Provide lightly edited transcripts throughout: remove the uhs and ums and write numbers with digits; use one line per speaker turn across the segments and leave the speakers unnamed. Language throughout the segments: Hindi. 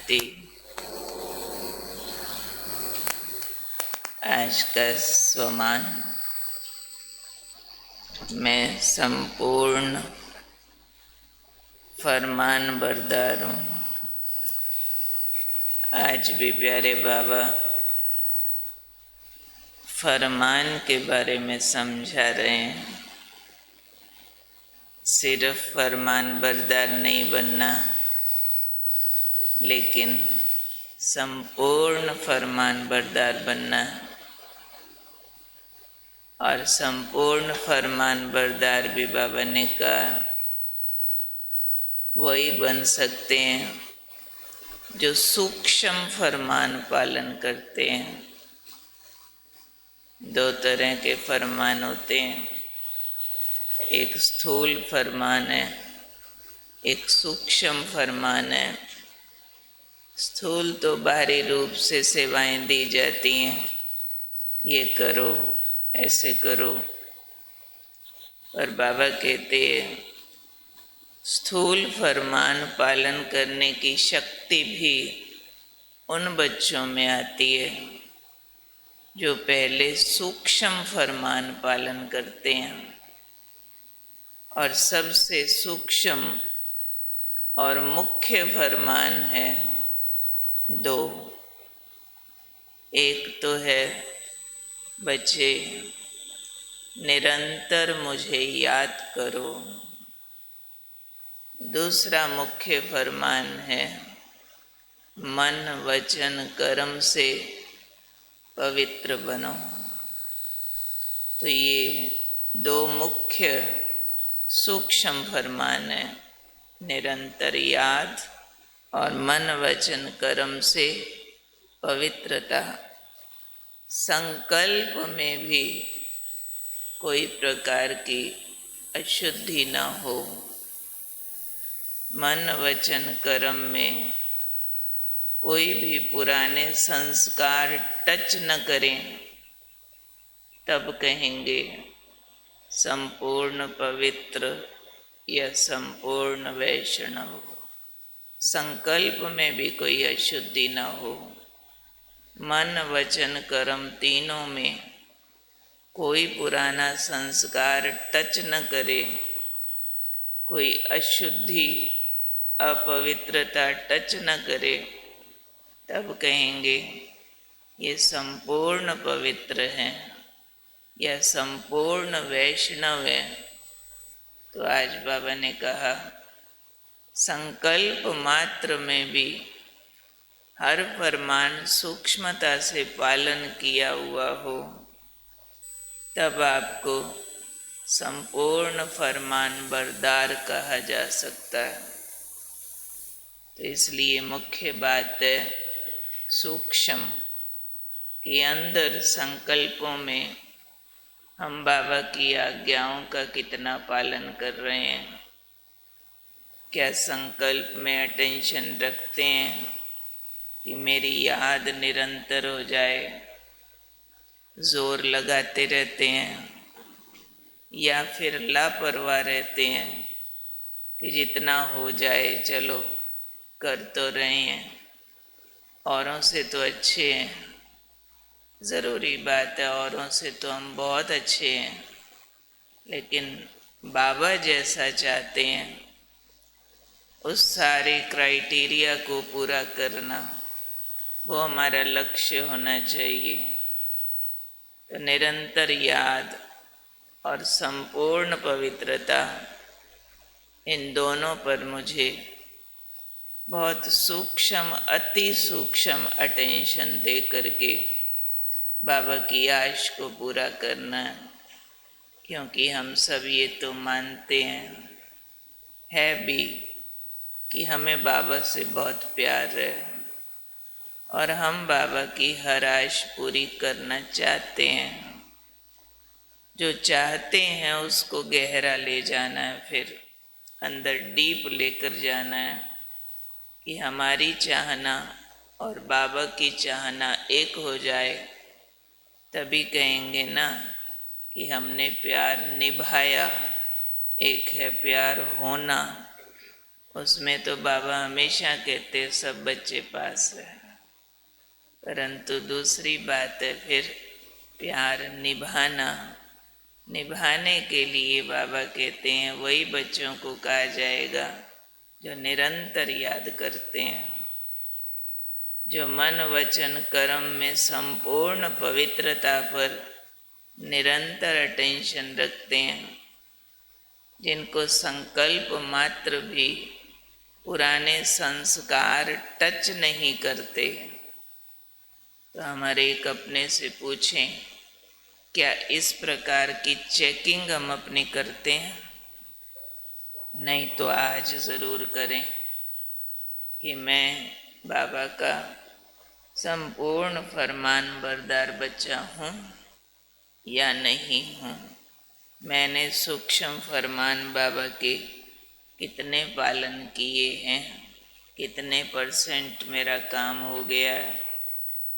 शांति। आज का स्वमान, मैं संपूर्ण फरमान बरदार हूँ। आज भी प्यारे बाबा फरमान के बारे में समझा रहे हैं। सिर्फ फरमान बरदार नहीं बनना, लेकिन संपूर्ण फरमान बरदार बनना। और संपूर्ण फरमान बरदार भी बाबा ने कहा वही बन सकते हैं जो सूक्ष्म फरमान पालन करते हैं। दो तरह के फरमान होते हैं, एक स्थूल फरमान है, एक सूक्ष्म फरमान है। स्थूल तो बाहरी रूप से सेवाएं दी जाती हैं, ये करो, ऐसे करो। और बाबा कहते हैं स्थूल फरमान पालन करने की शक्ति भी उन बच्चों में आती है जो पहले सूक्ष्म फरमान पालन करते हैं। और सबसे सूक्ष्म और मुख्य फरमान है दो। एक तो है बच्चे निरंतर मुझे याद करो। दूसरा मुख्य फरमान है मन वचन कर्म से पवित्र बनो। तो ये दो मुख्य सूक्ष्म फरमान है, निरंतर याद और मन वचन कर्म से पवित्रता। संकल्प में भी कोई प्रकार की अशुद्धि न हो। मन वचन कर्म में कोई भी पुराने संस्कार टच न करें, तब कहेंगे संपूर्ण पवित्र या संपूर्ण वैष्णव। संकल्प में भी कोई अशुद्धि न हो। मन वचन कर्म तीनों में कोई पुराना संस्कार टच न करे, कोई अशुद्धि अपवित्रता टच न करे, तब कहेंगे ये संपूर्ण पवित्र है या संपूर्ण वैष्णव है। तो आज बाबा ने कहा संकल्प मात्र में भी हर फरमान सूक्ष्मता से पालन किया हुआ हो, तब आपको संपूर्ण फरमान बरदार कहा जा सकता है। तो इसलिए मुख्य बात है सूक्ष्म के अंदर संकल्पों में हम बाबा की आज्ञाओं का कितना पालन कर रहे हैं। क्या संकल्प में अटेंशन रखते हैं कि मेरी याद निरंतर हो जाए, जोर लगाते रहते हैं, या फिर लापरवाह रहते हैं कि जितना हो जाए चलो कर तो रहे हैं, औरों से तो अच्छे हैं। ज़रूरी बात है, औरों से तो हम बहुत अच्छे हैं, लेकिन बाबा जैसा चाहते हैं उस सारे क्राइटेरिया को पूरा करना, वो हमारा लक्ष्य होना चाहिए। तो निरंतर याद और संपूर्ण पवित्रता, इन दोनों पर मुझे बहुत सूक्ष्म, अति सूक्ष्म अटेंशन दे करके बाबा की आश को पूरा करना। क्योंकि हम सब ये तो मानते हैं, है भी, कि हमें बाबा से बहुत प्यार है और हम बाबा की हर आश पूरी करना चाहते हैं। जो चाहते हैं उसको गहरा ले जाना है, फिर अंदर डीप लेकर जाना है कि हमारी चाहना और बाबा की चाहना एक हो जाए, तभी कहेंगे ना कि हमने प्यार निभाया। एक है प्यार होना, उसमें तो बाबा हमेशा कहते सब बच्चे पास है, परंतु दूसरी बात है फिर प्यार निभाना। निभाने के लिए बाबा कहते हैं वही बच्चों को कहा जाएगा जो निरंतर याद करते हैं, जो मन वचन कर्म में संपूर्ण पवित्रता पर निरंतर अटेंशन रखते हैं, जिनको संकल्प मात्र भी पुराने संस्कार टच नहीं करते। तो हमारे एक अपने से पूछें, क्या इस प्रकार की चेकिंग हम अपनी करते हैं? नहीं तो आज ज़रूर करें कि मैं बाबा का संपूर्ण फरमान बरदार बच्चा हूँ या नहीं हूँ। मैंने सूक्ष्म फरमान बाबा के कितने पालन किए हैं, कितने % मेरा काम हो गया है,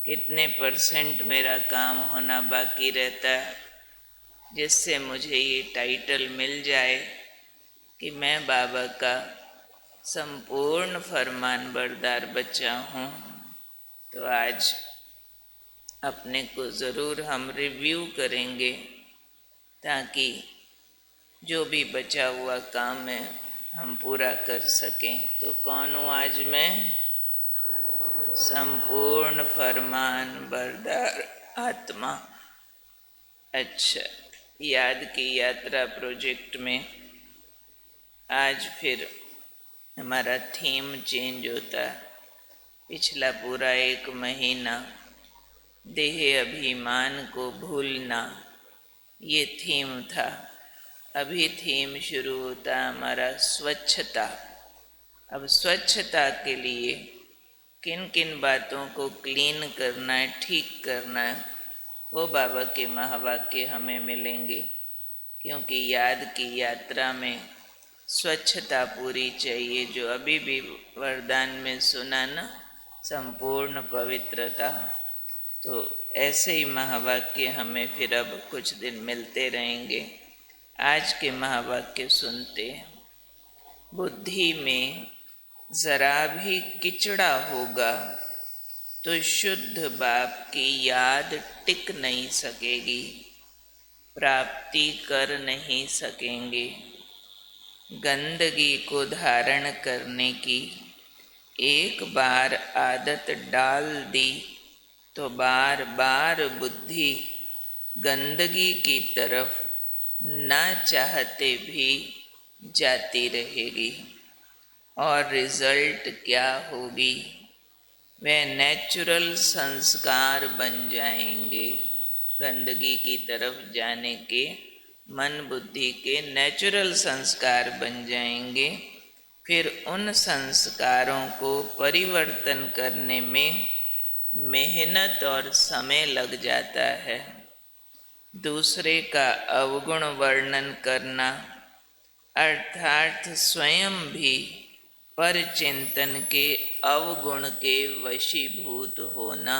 कितने % मेरा काम होना बाकी रहता है, जिससे मुझे ये टाइटल मिल जाए कि मैं बाबा का संपूर्ण फरमान बरदार बच्चा हूँ। तो आज अपने को ज़रूर हम रिव्यू करेंगे, ताकि जो भी बचा हुआ काम है हम पूरा कर सकें। तो कौन हूँ आज मैं? संपूर्ण फरमान बरदार आत्मा। अच्छा, याद की यात्रा प्रोजेक्ट में आज फिर हमारा थीम चेंज होता है। पिछला पूरा 1 महीना देह अभिमान को भूलना, ये थीम था। अभी थीम शुरू होता है हमारा स्वच्छता। अब स्वच्छता के लिए किन किन बातों को क्लीन करना है, ठीक करना है, वो बाबा के महावाक्य हमें मिलेंगे। क्योंकि याद की यात्रा में स्वच्छता पूरी चाहिए, जो अभी भी वरदान में सुना ना, संपूर्ण पवित्रता। तो ऐसे ही महावाक्य हमें फिर अब कुछ दिन मिलते रहेंगे। आज के महावाक्य सुनते हैं। बुद्धि में जरा भी किचड़ा होगा तो शुद्ध बाप की याद टिक नहीं सकेगी, प्राप्ति कर नहीं सकेंगे। गंदगी को धारण करने की एक बार आदत डाल दी तो बार बार बुद्धि गंदगी की तरफ ना चाहते भी जाती रहेगी। और रिजल्ट क्या होगी? वे नेचुरल संस्कार बन जाएंगे। गंदगी की तरफ जाने के मन बुद्धि के नेचुरल संस्कार बन जाएंगे। फिर उन संस्कारों को परिवर्तन करने में मेहनत और समय लग जाता है। दूसरे का अवगुण वर्णन करना अर्थात स्वयं भी परचिंतन के अवगुण के वशीभूत होना।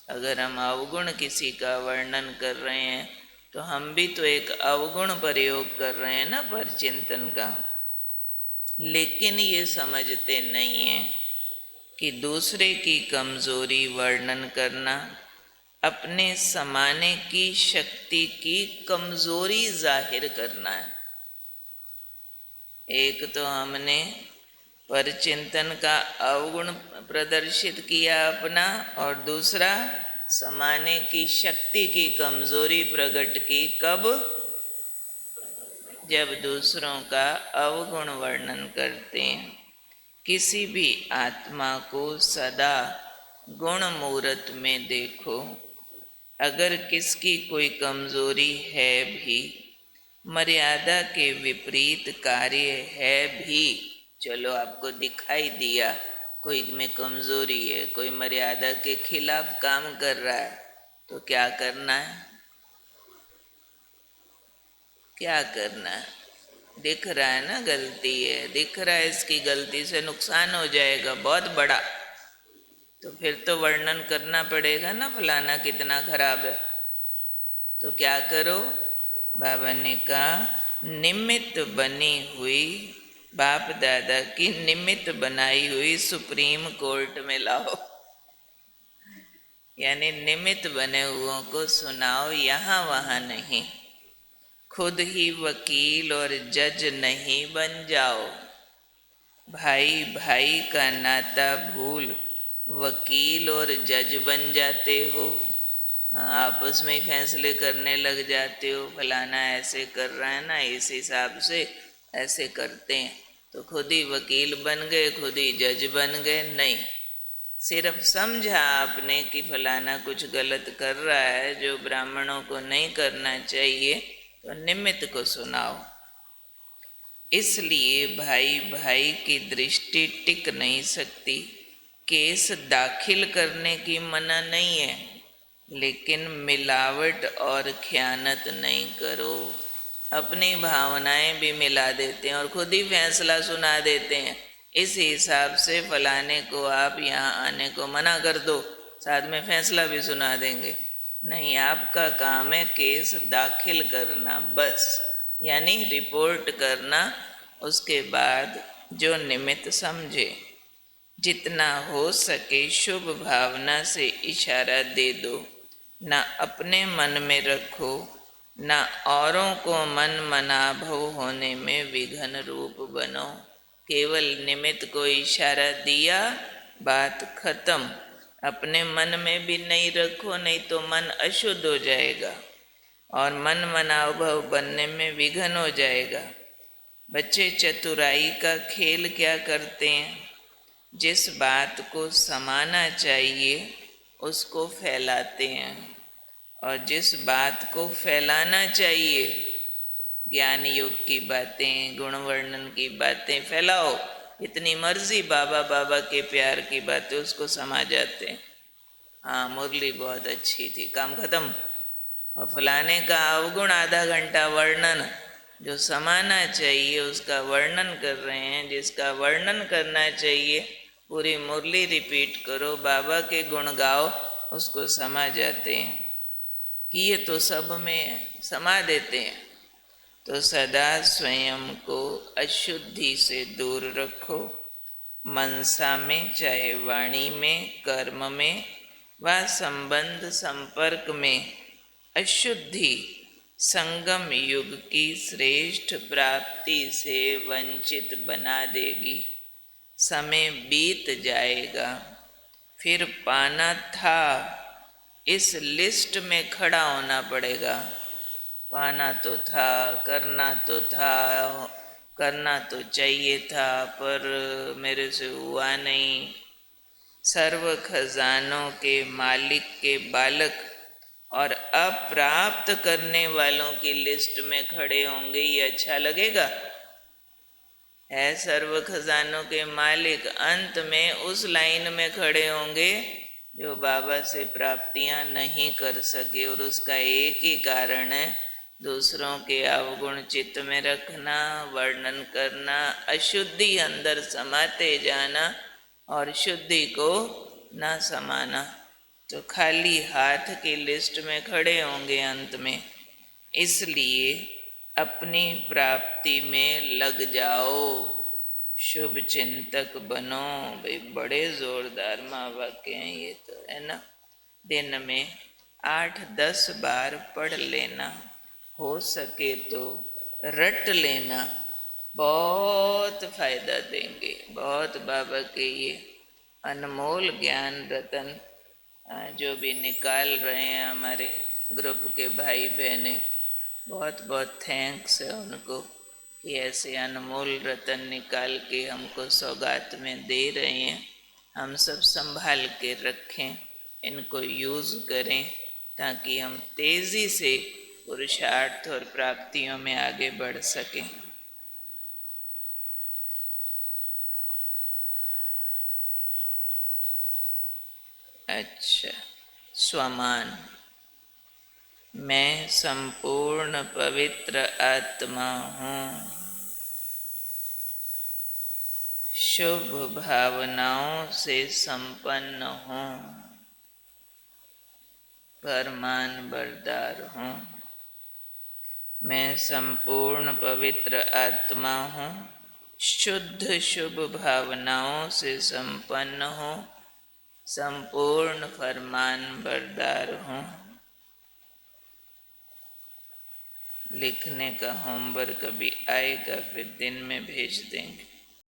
अगर हम अवगुण किसी का वर्णन कर रहे हैं तो हम भी तो एक अवगुण प्रयोग कर रहे हैं ना परचिंतन का। लेकिन ये समझते नहीं हैं कि दूसरे की कमजोरी वर्णन करना अपने समाने की शक्ति की कमजोरी जाहिर करना है। एक तो हमने परचिंतन का अवगुण प्रदर्शित किया अपना, और दूसरा समाने की शक्ति की कमजोरी प्रकट की। कब? जब दूसरों का अवगुण वर्णन करते हैं। किसी भी आत्मा को सदा गुण मूर्त में देखो। अगर किसकी कोई कमजोरी है भी, मर्यादा के विपरीत कार्य है भी, चलो आपको दिखाई दिया कोई में कमजोरी है, कोई मर्यादा के खिलाफ काम कर रहा है, तो क्या करना है? क्या करना है? दिख रहा है ना गलती है, दिख रहा है इसकी गलती से नुकसान हो जाएगा बहुत बड़ा, तो फिर तो वर्णन करना पड़ेगा ना फलाना कितना खराब है। तो क्या करो? बाबा ने कहा निमित्त बनी हुई बाप दादा की निमित्त बनाई हुई सुप्रीम कोर्ट में लाओ, यानी निमित्त बने हुओं को सुनाओ, यहाँ वहाँ नहीं। खुद ही वकील और जज नहीं बन जाओ। भाई भाई का नाता भूल वकील और जज बन जाते हो। आपस में ही फैसले करने लग जाते हो, फलाना ऐसे कर रहा है ना, इस हिसाब से ऐसे करते हैं, तो खुद ही वकील बन गए, खुद ही जज बन गए। नहीं, सिर्फ समझा आपने कि फलाना कुछ गलत कर रहा है जो ब्राह्मणों को नहीं करना चाहिए, तो निमित्त को सुनाओ। इसलिए भाई भाई की दृष्टि टिक नहीं सकती। केस दाखिल करने की मना नहीं है, लेकिन मिलावट और खयानत नहीं करो। अपनी भावनाएं भी मिला देते हैं और खुद ही फैसला सुना देते हैं, इस हिसाब से फलाने को आप यहाँ आने को मना कर दो, साथ में फैसला भी सुना देंगे। नहीं, आपका काम है केस दाखिल करना बस, यानी रिपोर्ट करना। उसके बाद जो निमित्त समझे, जितना हो सके शुभ भावना से इशारा दे दो। ना अपने मन में रखो, ना औरों को मन मनाभव होने में विघ्न रूप बनो। केवल निमित्त को इशारा दिया, बात खत्म। अपने मन में भी नहीं रखो, नहीं तो मन अशुद्ध हो जाएगा और मन मनाभव बनने में विघ्न हो जाएगा। बच्चे चतुराई का खेल क्या करते हैं? जिस बात को समाना चाहिए उसको फैलाते हैं, और जिस बात को फैलाना चाहिए, ज्ञान योग की बातें, गुण वर्णन की बातें फैलाओ, इतनी मर्जी बाबा बाबा के प्यार की बातें, उसको समा जाते हैं। हाँ, मुरली बहुत अच्छी थी, काम खत्म। और फलाने का अवगुण आधा घंटा वर्णन, जो समाना चाहिए उसका वर्णन कर रहे हैं, जिसका वर्णन करना चाहिए पूरी मुरली रिपीट करो, बाबा के गुण गाओ, उसको समा जाते हैं कि ये तो सब में समा देते हैं। तो सदा स्वयं को अशुद्धि से दूर रखो। मनसा में, चाहे वाणी में, कर्म में व संबंध संपर्क में अशुद्धि संगम युग की श्रेष्ठ प्राप्ति से वंचित बना देगी। समय बीत जाएगा, फिर पाना था इस लिस्ट में खड़ा होना पड़ेगा। पाना तो था, करना तो था, करना तो चाहिए था, पर मेरे से हुआ नहीं। सर्व खजानों के मालिक के बालक और अप्राप्त करने वालों की लिस्ट में खड़े होंगे, ये अच्छा लगेगा? है सर्व खजानों के मालिक, अंत में उस लाइन में खड़े होंगे जो बाबा से प्राप्तियां नहीं कर सके, और उसका एक ही कारण है, दूसरों के अवगुण चित्त में रखना, वर्णन करना, अशुद्धि अंदर समाते जाना और शुद्धि को ना समाना। तो खाली हाथ की लिस्ट में खड़े होंगे अंत में। इसलिए अपनी प्राप्ति में लग जाओ, शुभ चिंतक बनो। भाई बड़े जोरदार माँ वाक्य हैं ये तो, है ना। दिन में 8-10 बार पढ़ लेना, हो सके तो रट लेना, बहुत फायदा देंगे। बहुत बाबा के ये अनमोल ज्ञान रतन जो भी निकाल रहे हैं हमारे ग्रुप के भाई बहनें, बहुत बहुत थैंक्स है उनको कि ऐसे अनमोल रतन निकाल के हमको सौगात में दे रहे हैं। हम सब संभाल के रखें, इनको यूज़ करें, ताकि हम तेज़ी से पुरुषार्थ और प्राप्तियों में आगे बढ़ सकें। अच्छा, स्वमान। मैं संपूर्ण पवित्र आत्मा हूँ, शुभ भावनाओं से संपन्न हूँ, फरमान बरदार हूँ। मैं संपूर्ण पवित्र आत्मा हूँ, शुद्ध शुभ भावनाओं से संपन्न हो, संपूर्ण फरमान बरदार हूँ। लिखने का होमवर्क अभी आएगा, फिर दिन में भेज देंगे।